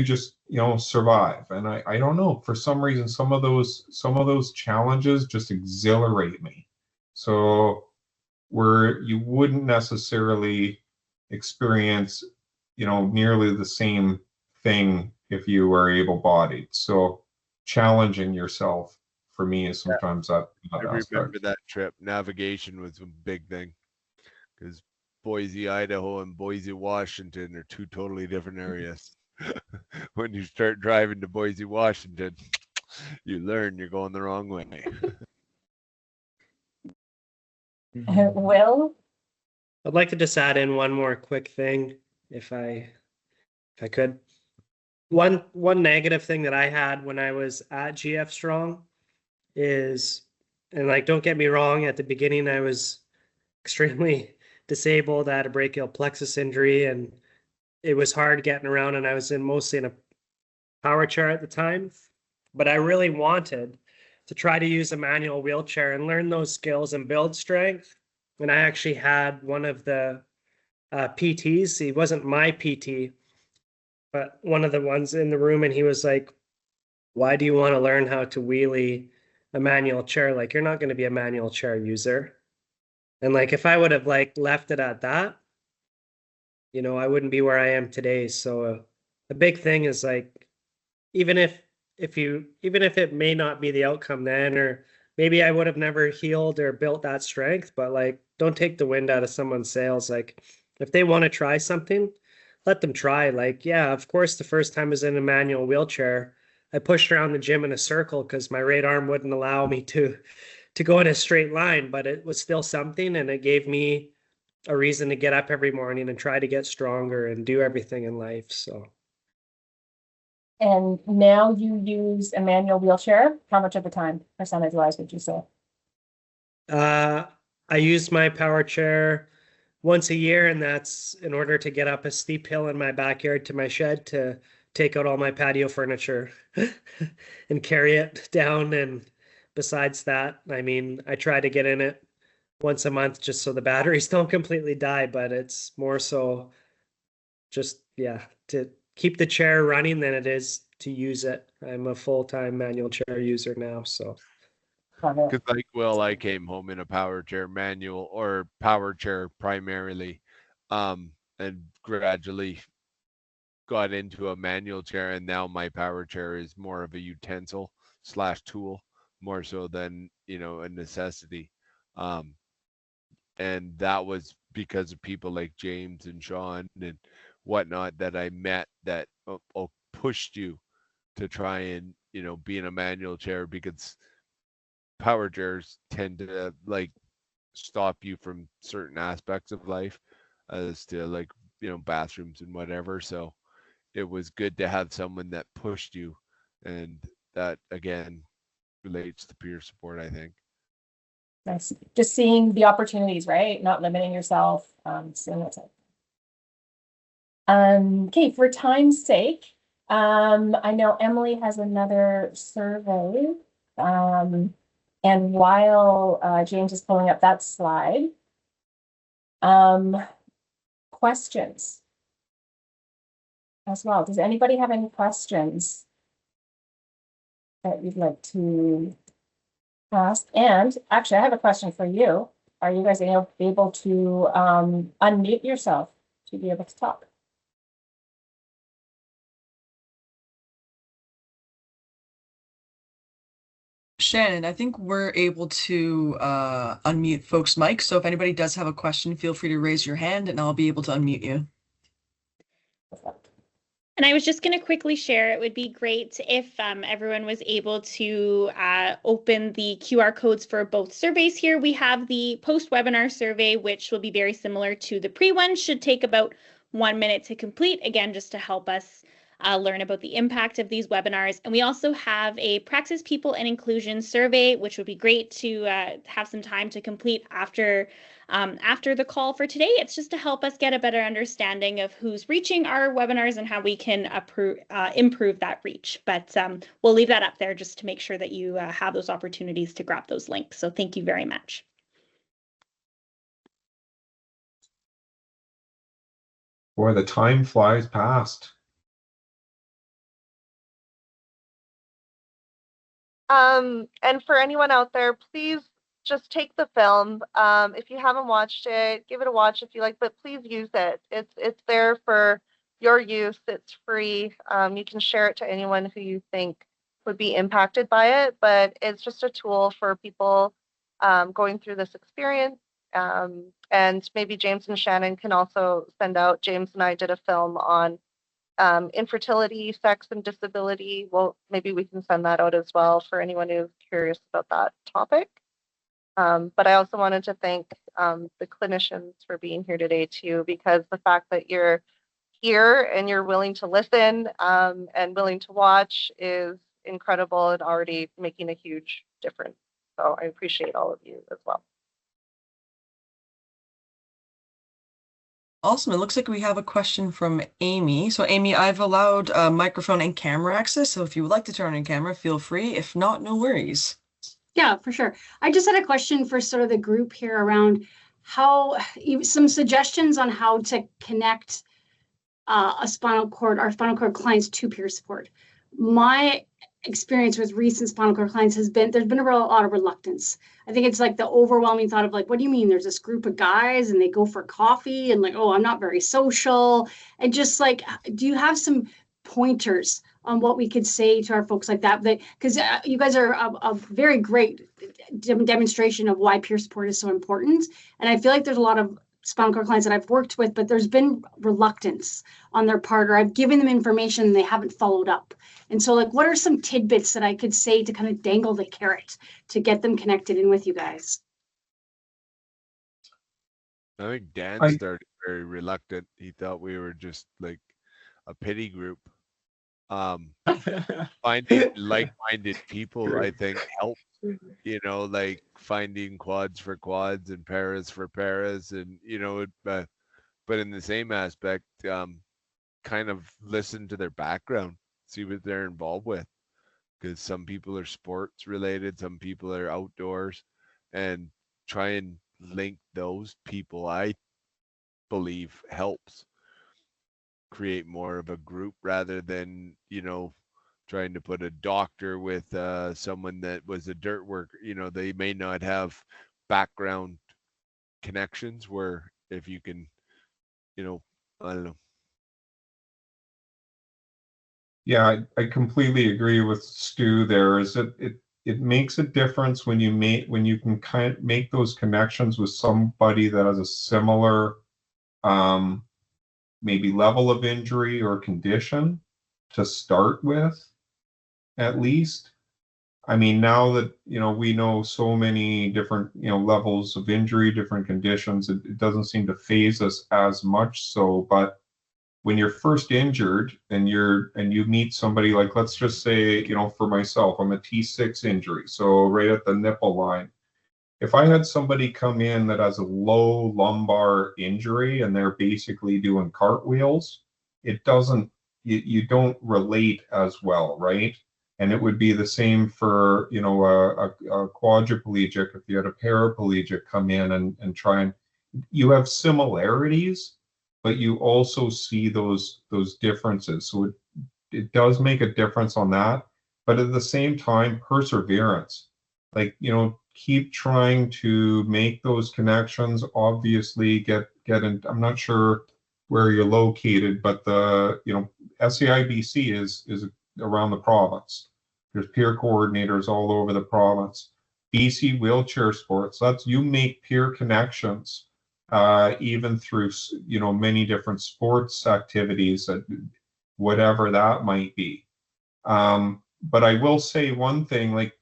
just survive? And I don't know, for some reason some of those challenges just exhilarate me. So where you wouldn't necessarily experience nearly the same thing if you were able-bodied. So challenging yourself for me is sometimes that I remember that trip. Navigation was a big thing, because Boise, Idaho and Boise, Washington are two totally different areas. When you start driving to Boise, Washington, you learn you're going the wrong way. Will? I'd like to just add in one more quick thing, if I could. One negative thing that I had when I was at GF Strong is, and like, don't get me wrong, at the beginning I was extremely disabled. I had a brachial plexus injury, and it was hard getting around, and I was mostly in a power chair at the time. But I really wanted to try to use a manual wheelchair and learn those skills and build strength. And I actually had one of the PTs. He wasn't my PT, but one of the ones in the room, and he was like, why do you want to learn how to wheelie a manual chair? Like, you're not going to be a manual chair user. And like, if I would have like left it at that, I wouldn't be where I am today. So the big thing is like, even if it may not be the outcome then, or maybe I would have never healed or built that strength, but like, don't take the wind out of someone's sails. Like, if they want to try something, let them try. Like, yeah, of course, the first time I was in a manual wheelchair, I pushed around the gym in a circle because my right arm wouldn't allow me to go in a straight line, but it was still something, and it gave me a reason to get up every morning and try to get stronger and do everything in life. So And now you use a manual wheelchair. How much of the time, percentage-wise, would you say? I use my power chair once a year, and that's in order to get up a steep hill in my backyard to my shed to take out all my patio furniture and carry it down. And besides that, I mean, I try to get in it once a month just so the batteries don't completely die, but it's more so just, yeah, to keep the chair running than it is to use it. I'm a full-time manual chair user now, so. Because like Will, I came home in a power chair manual or power chair primarily, and gradually got into a manual chair, and now my power chair is more of a utensil / tool, more so than, you know, a necessity. And that was because of people like James and Sean and whatnot that I met that pushed you to try and, you know, be in a manual chair, because power chairs tend to like stop you from certain aspects of life as to, like, you know, bathrooms and whatever. So it was good to have someone that pushed you, and that again relates to peer support, I think. Nice. Just seeing the opportunities, right? Not limiting yourself. Seeing what's up. Okay, for time's sake, I know Emily has another survey. And while James is pulling up that slide, questions as well. Does anybody have any questions that you'd like to ask? And actually, I have a question for you. Are you guys able to unmute yourself to be able to talk? Shannon, I think we're able to unmute folks' mics. So if anybody does have a question, feel free to raise your hand and I'll be able to unmute you. And I was just going to quickly share, it would be great if everyone was able to open the QR codes for both surveys here. We have the post-webinar survey, which will be very similar to the pre-one, should take about 1 minute to complete, again, just to help us learn about the impact of these webinars. And we also have a Praxis People and Inclusion survey, which would be great to have some time to complete after the call for today. It's just to help us get a better understanding of who's reaching our webinars and how we can improve that reach. But we'll leave that up there just to make sure that you have those opportunities to grab those links. So thank you very much. Boy, the time flies past. And for anyone out there, please just take the film. If you haven't watched it, give it a watch if you like, but please use it. It's there for your use. It's free. You can share it to anyone who you think would be impacted by it, but it's just a tool for people going through this experience. And maybe James and Shannon can also send out. James and I did a film on infertility, sex, and disability. Well, maybe we can send that out as well for anyone who's curious about that topic. But I also wanted to thank the clinicians for being here today too, because the fact that you're here and you're willing to listen and willing to watch is incredible and already making a huge difference. So I appreciate all of you as well. Awesome. It looks like we have a question from Amy. So Amy, I've allowed microphone and camera access. So if you would like to turn on your camera, feel free. If not, no worries. Yeah, for sure. I just had a question for sort of the group here around how, some suggestions on how to connect our spinal cord clients to peer support. My experience with recent spinal cord clients has been, there's been a lot of reluctance. I think it's like the overwhelming thought of like, what do you mean? There's this group of guys and they go for coffee and like, oh, I'm not very social. And just like, do you have some pointers on what we could say to our folks like that, because you guys are a very great demonstration of why peer support is so important. And I feel like there's a lot of spinal cord clients that I've worked with, but there's been reluctance on their part, or I've given them information and they haven't followed up. And so, like, what are some tidbits that I could say to kind of dangle the carrot to get them connected in with you guys? I think Dan started very reluctant. He thought we were just like a pity group. Finding like-minded people, I think, helps. You know, like finding quads for quads and paras for paras, and you know, but in the same aspect, kind of listen to their background, see what they're involved with, because some people are sports related, some people are outdoors, and try and link those people. I believe helps create more of a group rather than, you know, trying to put a doctor with someone that was a dirt worker. You know, they may not have background connections, where if you can, you know, I don't know. Yeah, I completely agree with Stu there. Is it makes a difference when you can kind of make those connections with somebody that has a similar maybe level of injury or condition to start with, at least. I mean, now that, you know, we know so many different, you know, levels of injury, different conditions, it doesn't seem to phase us as much so. But when you're first injured and you meet somebody, like, let's just say, you know, for myself, I'm a T6 injury, so right at the nipple line. If I had somebody come in that has a low lumbar injury and they're basically doing cartwheels, it doesn't, you don't relate as well, right? And it would be the same for, you know, a quadriplegic. If you had a paraplegic come in and try and, you have similarities, but you also see those differences. So it does make a difference on that. But at the same time, perseverance, like, you know, keep trying to make those connections. Obviously, get in. I'm not sure where you're located, but the, you know, SAIBC is around the province. There's peer coordinators all over the province. BC Wheelchair Sports, that's, you make peer connections even through, you know, many different sports activities, whatever that might be. But I will say one thing, like,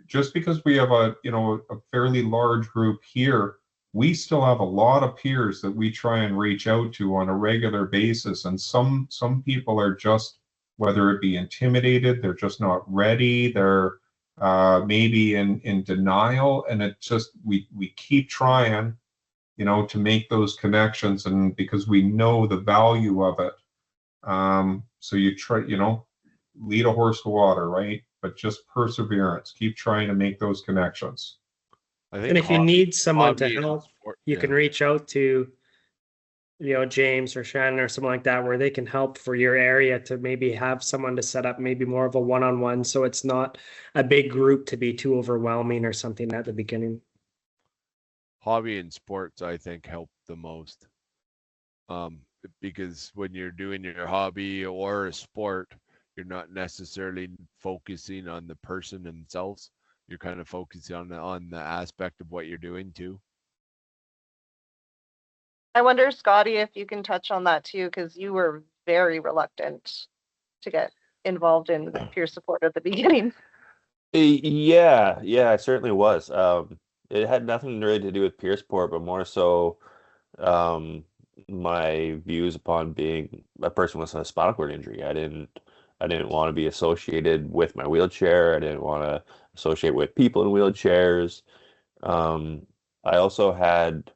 just because we have a, you know, a fairly large group here, we still have a lot of peers that we try and reach out to on a regular basis. And some people are just, whether it be intimidated, they're just not ready, they're maybe in denial. And it just, we keep trying, you know, to make those connections, and because we know the value of it. So you try, you know, lead a horse to water, right? But just perseverance, keep trying to make those connections. I think And if you need someone to hobby and help, sport- you yeah. can reach out to, you know, James or Shannon or something like that, where they can help for your area to maybe have someone to set up maybe more of a one-on-one, so it's not a big group to be too overwhelming or something at the beginning. Hobby and sports, I think, help the most. Because when you're doing your hobby or a sport, you're not necessarily focusing on the person themselves. You're kind of focusing on the aspect of what you're doing too. I wonder, Scotty, if you can touch on that too, because you were very reluctant to get involved in peer support at the beginning. Yeah, I certainly was. It had nothing really to do with peer support, but more so my views upon being a person with a spinal cord injury. I didn't want to be associated with my wheelchair. I didn't want to associate with people in wheelchairs. I also had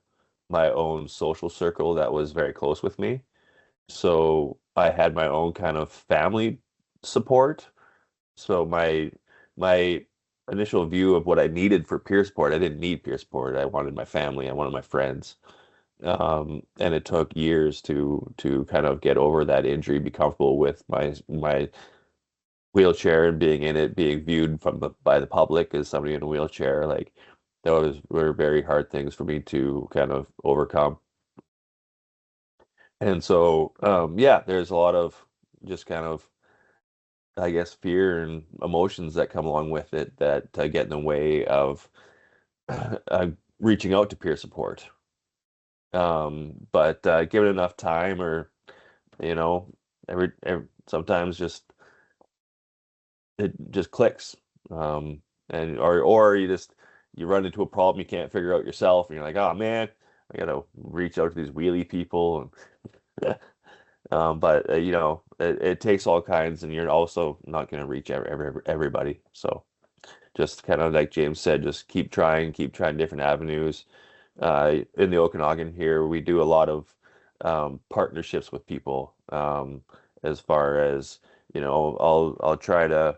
my own social circle that was very close with me. So I had my own kind of family support. So my initial view of what I needed for peer support, I didn't need peer support. I wanted my family, I wanted my friends. And it took years to kind of get over that injury, be comfortable with my wheelchair and being in it, being viewed by the public as somebody in a wheelchair. Like, those were very hard things for me to kind of overcome. And so, yeah, there's a lot of just kind of I guess, fear and emotions that come along with it that get in the way of reaching out to peer support. But given enough time, or you know, every sometimes just it just clicks, and or you run into a problem you can't figure out yourself, and you're like, oh man, I gotta reach out to these wheelie people, and but you know, it takes all kinds, and you're also not going to reach everybody. So just kind of like James said, just keep trying different avenues. In the Okanagan here, we do a lot of partnerships with people. As far as, you know, I'll try to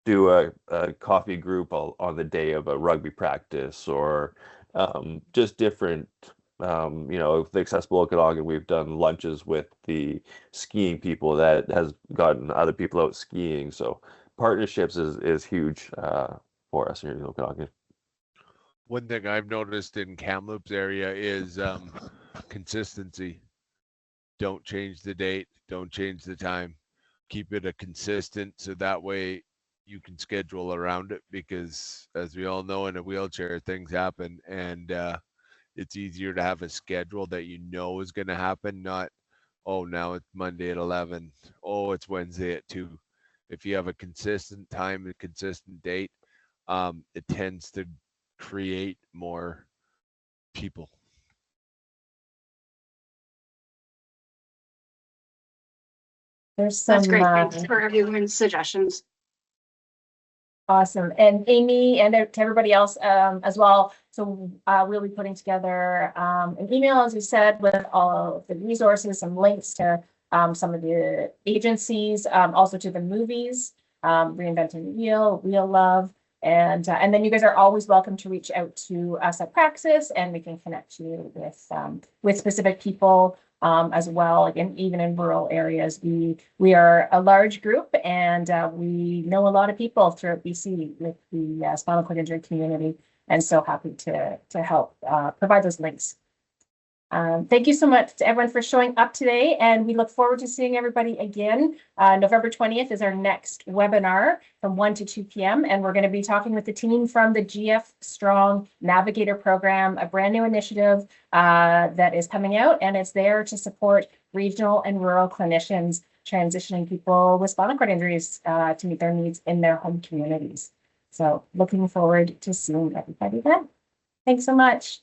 do a coffee group on the day of a rugby practice, or just different, you know, the Accessible Okanagan, we've done lunches with the skiing people that has gotten other people out skiing. So partnerships is huge for us here in the Okanagan. One thing I've noticed in Kamloops area is consistency. Don't change the date, don't change the time. Keep it a consistent, so that way you can schedule around it, because as we all know, in a wheelchair things happen, and it's easier to have a schedule that you know is going to happen, not, oh, now it's Monday at 11, oh, it's Wednesday at 2. If you have a consistent time and a consistent date, it tends to create more people. There's some That's great. Thanks for everyone's suggestions. awesome. And Amy, and to everybody else as well. So we'll be putting together an email, as we said, with all of the resources, some links to some of the agencies, also to the movies, Reinventing the Wheel, Wheel Love. And then you guys are always welcome to reach out to us at Praxis, and we can connect you with specific people as well. Again, even in rural areas, we are a large group, and we know a lot of people throughout BC with the spinal cord injury community, and so happy to help provide those links. Thank you so much to everyone for showing up today, and we look forward to seeing everybody again. November 20th is our next webinar from 1 to 2 p.m. and we're going to be talking with the team from the GF Strong Navigator program, a brand new initiative that is coming out, and it's there to support regional and rural clinicians transitioning people with spinal cord injuries to meet their needs in their home communities. So looking forward to seeing everybody then. Thanks so much.